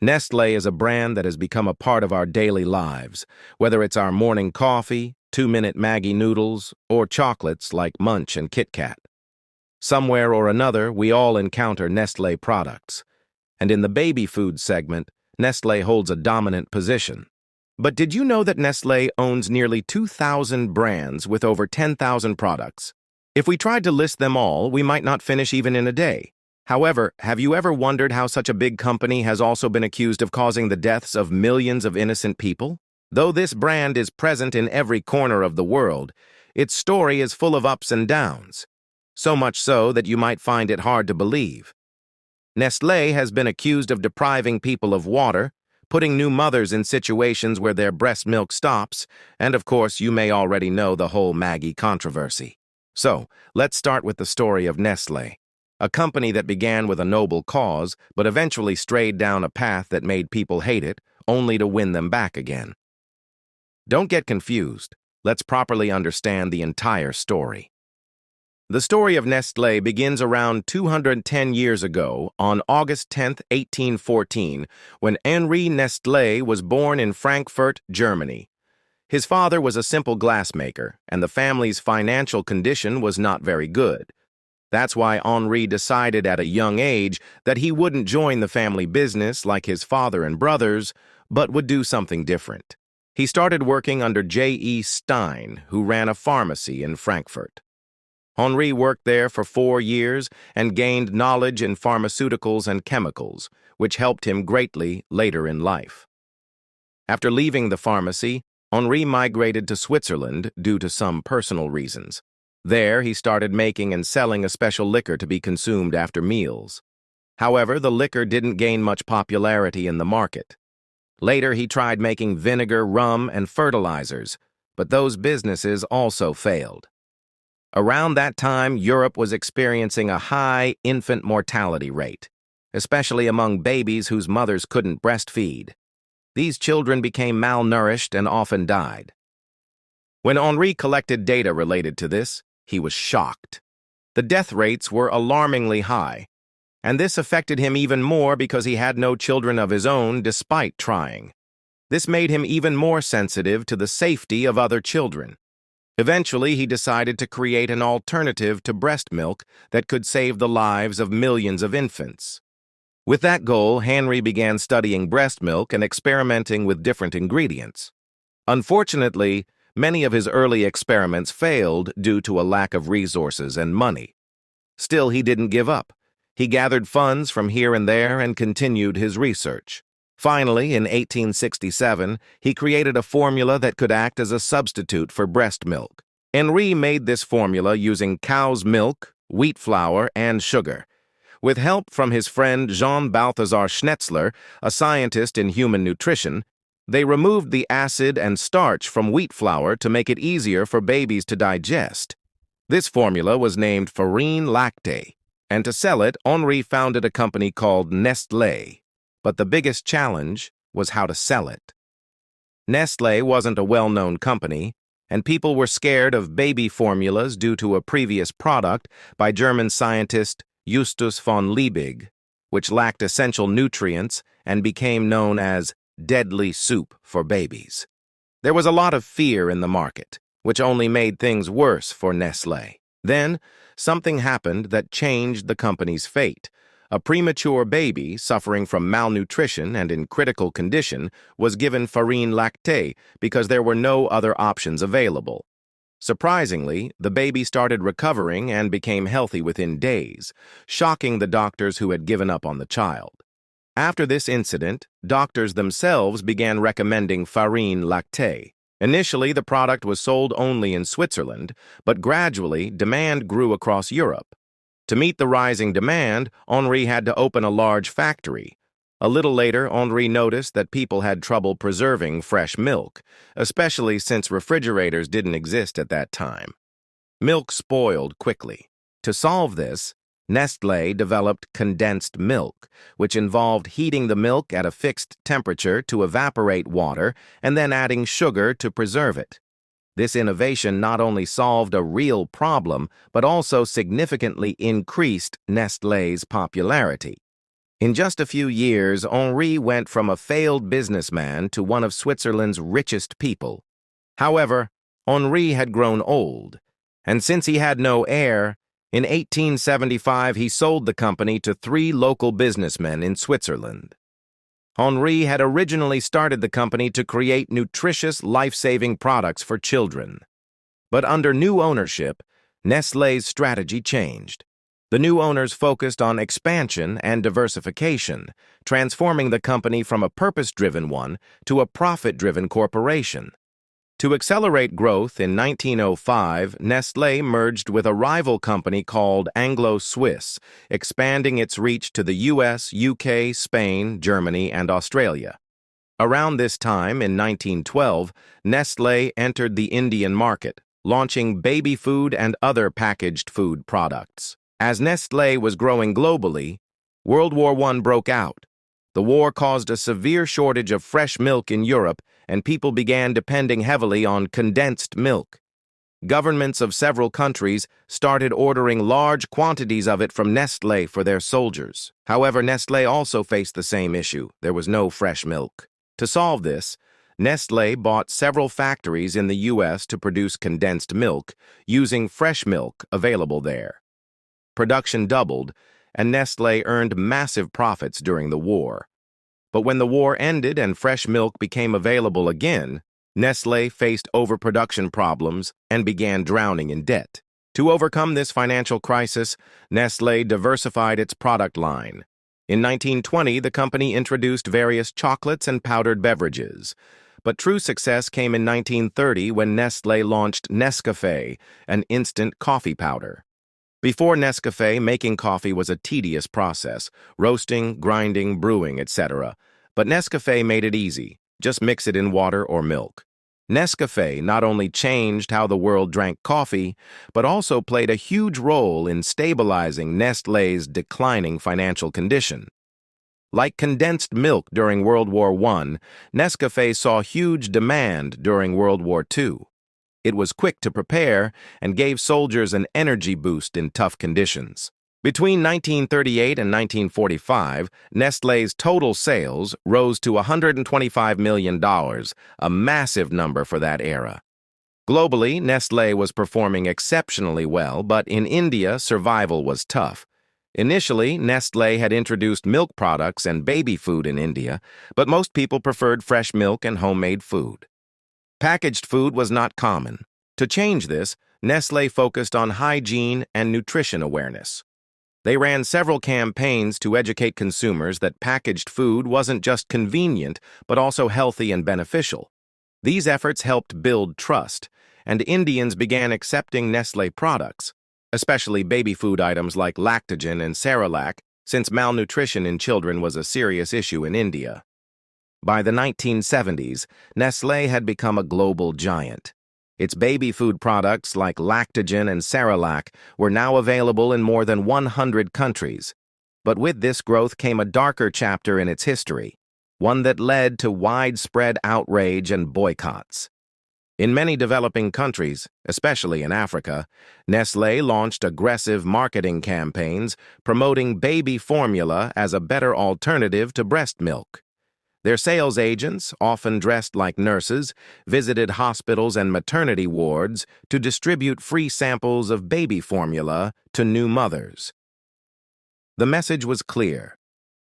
Nestlé is a brand that has become a part of our daily lives, whether it's our morning coffee, two-minute Maggi noodles, or chocolates like Munch and Kit Kat. Somewhere or another, we all encounter Nestlé products. And in the baby food segment, Nestlé holds a dominant position. But did you know that Nestlé owns nearly 2,000 brands with over 10,000 products? If we tried to list them all, we might not finish even in a day. However, have you ever wondered how such a big company has also been accused of causing the deaths of millions of innocent people? Though this brand is present in every corner of the world, its story is full of ups and downs. So much so that you might find it hard to believe. Nestlé has been accused of depriving people of water, putting new mothers in situations where their breast milk stops, and of course you may already know the whole Maggi controversy. So, let's start with the story of Nestlé, a company that began with a noble cause but eventually strayed down a path that made people hate it, only to win them back again. Don't get confused. Let's properly understand the entire story. The story of Nestlé begins around 210 years ago, on August 10, 1814, when Henri Nestlé was born in Frankfurt, Germany. His father was a simple glassmaker, and the family's financial condition was not very good. That's why Henri decided at a young age that he wouldn't join the family business like his father and brothers, but would do something different. He started working under J.E. Stein, who ran a pharmacy in Frankfurt. Henri worked there for 4 years and gained knowledge in pharmaceuticals and chemicals, which helped him greatly later in life. After leaving the pharmacy, Henri migrated to Switzerland due to some personal reasons. There, he started making and selling a special liquor to be consumed after meals. However, the liquor didn't gain much popularity in the market. Later, he tried making vinegar, rum, and fertilizers, but those businesses also failed. Around that time, Europe was experiencing a high infant mortality rate, especially among babies whose mothers couldn't breastfeed. These children became malnourished and often died. When Henri collected data related to this, he was shocked. The death rates were alarmingly high, and this affected him even more because he had no children of his own despite trying. This made him even more sensitive to the safety of other children. Eventually, he decided to create an alternative to breast milk that could save the lives of millions of infants. With that goal, Henri began studying breast milk and experimenting with different ingredients. Unfortunately, many of his early experiments failed due to a lack of resources and money. Still, he didn't give up. He gathered funds from here and there and continued his research. Finally, in 1867, he created a formula that could act as a substitute for breast milk. Henri made this formula using cow's milk, wheat flour, and sugar. With help from his friend Jean-Balthasar Schnetzler, a scientist in human nutrition, they removed the acid and starch from wheat flour to make it easier for babies to digest. This formula was named farine lactée, and to sell it, Henri founded a company called Nestlé. But the biggest challenge was how to sell it. Nestlé wasn't a well-known company, and people were scared of baby formulas due to a previous product by German scientist Justus von Liebig, which lacked essential nutrients and became known as deadly soup for babies. There was a lot of fear in the market, which only made things worse for Nestlé. Then, something happened that changed the company's fate. A premature baby suffering from malnutrition and in critical condition was given farine lactée because there were no other options available. Surprisingly, the baby started recovering and became healthy within days, shocking the doctors who had given up on the child. After this incident, doctors themselves began recommending farine lactée. Initially, the product was sold only in Switzerland, but gradually, demand grew across Europe. To meet the rising demand, Henri had to open a large factory. A little later, Henri noticed that people had trouble preserving fresh milk, especially since refrigerators didn't exist at that time. Milk spoiled quickly. To solve this, Nestlé developed condensed milk, which involved heating the milk at a fixed temperature to evaporate water and then adding sugar to preserve it. This innovation not only solved a real problem, but also significantly increased Nestlé's popularity. In just a few years, Henri went from a failed businessman to one of Switzerland's richest people. However, Henri had grown old, and since he had no heir, in 1875 he sold the company to three local businessmen in Switzerland. Henri had originally started the company to create nutritious, life-saving products for children. But under new ownership, Nestlé's strategy changed. The new owners focused on expansion and diversification, transforming the company from a purpose-driven one to a profit-driven corporation. To accelerate growth in 1905, Nestlé merged with a rival company called Anglo-Swiss, expanding its reach to the US, UK, Spain, Germany, and Australia. Around this time, in 1912, Nestlé entered the Indian market, launching baby food and other packaged food products. As Nestlé was growing globally, World War I broke out. The war caused a severe shortage of fresh milk in Europe, and people began depending heavily on condensed milk. Governments of several countries started ordering large quantities of it from Nestlé for their soldiers. However, Nestlé also faced the same issue. There was no fresh milk. To solve this, Nestlé bought several factories in the US to produce condensed milk, using fresh milk available there. Production doubled, and Nestlé earned massive profits during the war. But when the war ended and fresh milk became available again, Nestlé faced overproduction problems and began drowning in debt. To overcome this financial crisis, Nestlé diversified its product line. In 1920, the company introduced various chocolates and powdered beverages. But true success came in 1930 when Nestlé launched Nescafé, an instant coffee powder. Before Nescafé, making coffee was a tedious process, roasting, grinding, brewing, etc. But Nescafé made it easy. Just mix it in water or milk. Nescafé not only changed how the world drank coffee, but also played a huge role in stabilizing Nestlé's declining financial condition. Like condensed milk during World War I, Nescafé saw huge demand during World War II. It was quick to prepare and gave soldiers an energy boost in tough conditions. Between 1938 and 1945, Nestlé's total sales rose to $125 million, a massive number for that era. Globally, Nestlé was performing exceptionally well, but in India, survival was tough. Initially, Nestlé had introduced milk products and baby food in India, but most people preferred fresh milk and homemade food. Packaged food was not common. To change this, Nestlé focused on hygiene and nutrition awareness. They ran several campaigns to educate consumers that packaged food wasn't just convenient, but also healthy and beneficial. These efforts helped build trust, and Indians began accepting Nestlé products, especially baby food items like Lactogen and Cerelac, since malnutrition in children was a serious issue in India. By the 1970s, Nestlé had become a global giant. Its baby food products like Lactogen and Cerelac were now available in more than 100 countries. But with this growth came a darker chapter in its history, one that led to widespread outrage and boycotts. In many developing countries, especially in Africa, Nestlé launched aggressive marketing campaigns promoting baby formula as a better alternative to breast milk. Their sales agents, often dressed like nurses, visited hospitals and maternity wards to distribute free samples of baby formula to new mothers. The message was clear.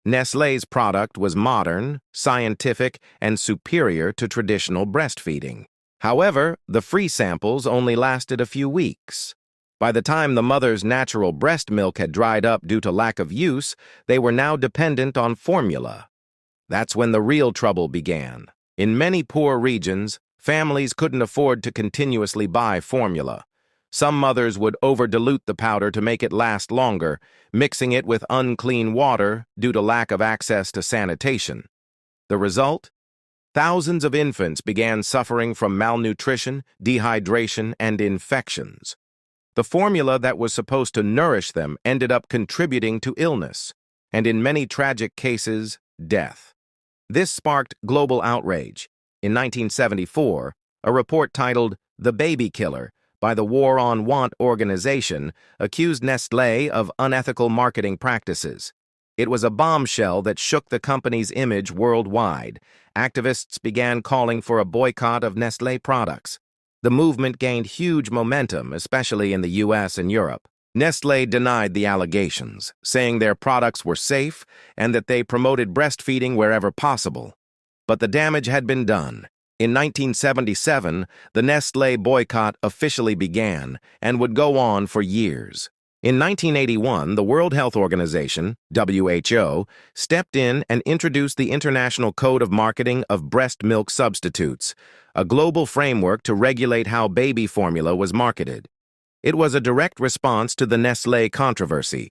Nestlé's product was modern, scientific, and superior to traditional breastfeeding. However, the free samples only lasted a few weeks. By the time the mother's natural breast milk had dried up due to lack of use, they were now dependent on formula. That's when the real trouble began. In many poor regions, families couldn't afford to continuously buy formula. Some mothers would over-dilute the powder to make it last longer, mixing it with unclean water due to lack of access to sanitation. The result? Thousands of infants began suffering from malnutrition, dehydration, and infections. The formula that was supposed to nourish them ended up contributing to illness, and in many tragic cases, death. This sparked global outrage. In 1974, a report titled "The Baby Killer" by the War on Want organization accused Nestlé of unethical marketing practices. It was a bombshell that shook the company's image worldwide. Activists began calling for a boycott of Nestlé products. The movement gained huge momentum, especially in the US and Europe. Nestlé denied the allegations, saying their products were safe and that they promoted breastfeeding wherever possible. But the damage had been done. In 1977, the Nestlé boycott officially began and would go on for years. In 1981, the World Health Organization, WHO, stepped in and introduced the International Code of Marketing of Breast Milk Substitutes, a global framework to regulate how baby formula was marketed. It was a direct response to the Nestlé controversy.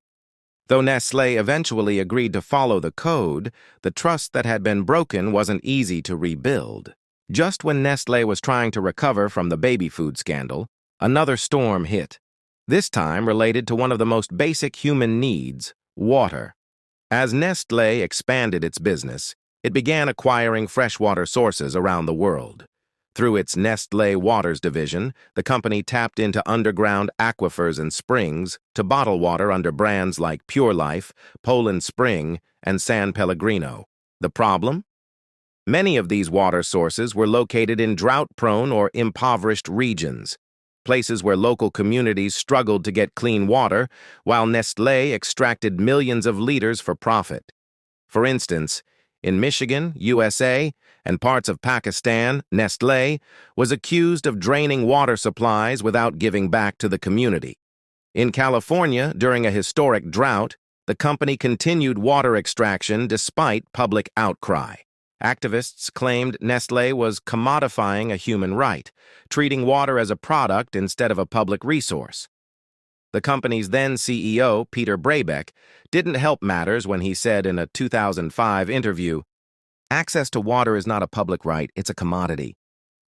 Though Nestlé eventually agreed to follow the code, the trust that had been broken wasn't easy to rebuild. Just when Nestlé was trying to recover from the baby food scandal, another storm hit. This time related to one of the most basic human needs, water. As Nestlé expanded its business, it began acquiring freshwater sources around the world. Through its Nestlé Waters division, the company tapped into underground aquifers and springs to bottle water under brands like Pure Life, Poland Spring, and San Pellegrino. The problem? Many of these water sources were located in drought-prone or impoverished regions, places where local communities struggled to get clean water, while Nestlé extracted millions of liters for profit. For instance, in Michigan, USA, and parts of Pakistan, Nestlé was accused of draining water supplies without giving back to the community. In California, during a historic drought, the company continued water extraction despite public outcry. Activists claimed Nestlé was commodifying a human right, treating water as a product instead of a public resource. The company's then CEO, Peter Brabeck, didn't help matters when he said in a 2005 interview, "Access to water is not a public right, it's a commodity."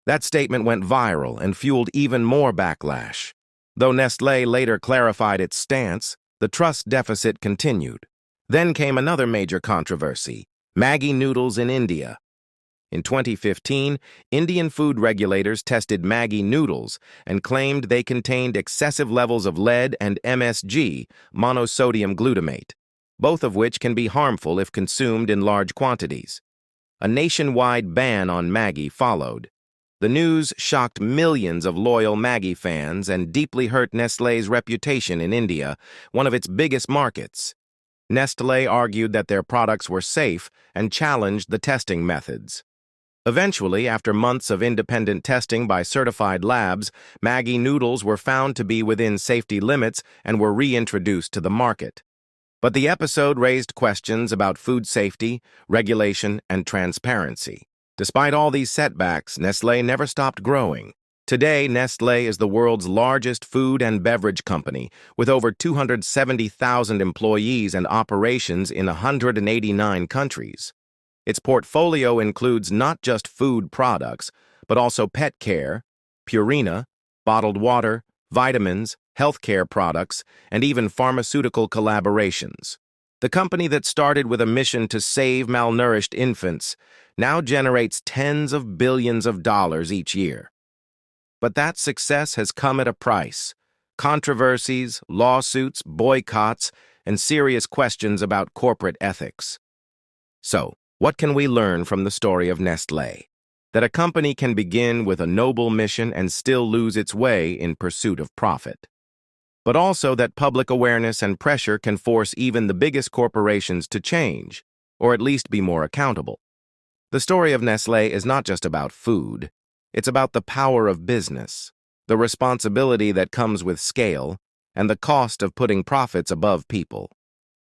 That statement went viral and fueled even more backlash. Though Nestlé later clarified its stance, the trust deficit continued. Then came another major controversy: Maggi noodles in India. In 2015, Indian food regulators tested Maggi noodles and claimed they contained excessive levels of lead and MSG, monosodium glutamate, both of which can be harmful if consumed in large quantities. A nationwide ban on Maggi followed. The news shocked millions of loyal Maggi fans and deeply hurt Nestlé's reputation in India, one of its biggest markets. Nestlé argued that their products were safe and challenged the testing methods. Eventually, after months of independent testing by certified labs, Maggi noodles were found to be within safety limits and were reintroduced to the market. But the episode raised questions about food safety, regulation, and transparency. Despite all these setbacks, Nestlé never stopped growing. Today, Nestlé is the world's largest food and beverage company, with over 270,000 employees and operations in 189 countries. Its portfolio includes not just food products, but also pet care, Purina, bottled water, vitamins, healthcare products, and even pharmaceutical collaborations. The company that started with a mission to save malnourished infants now generates tens of billions of dollars each year. But that success has come at a price: controversies, lawsuits, boycotts, and serious questions about corporate ethics. So, what can we learn from the story of Nestlé? That a company can begin with a noble mission and still lose its way in pursuit of profit. But also that public awareness and pressure can force even the biggest corporations to change, or at least be more accountable. The story of Nestlé is not just about food. It's about the power of business, the responsibility that comes with scale, and the cost of putting profits above people.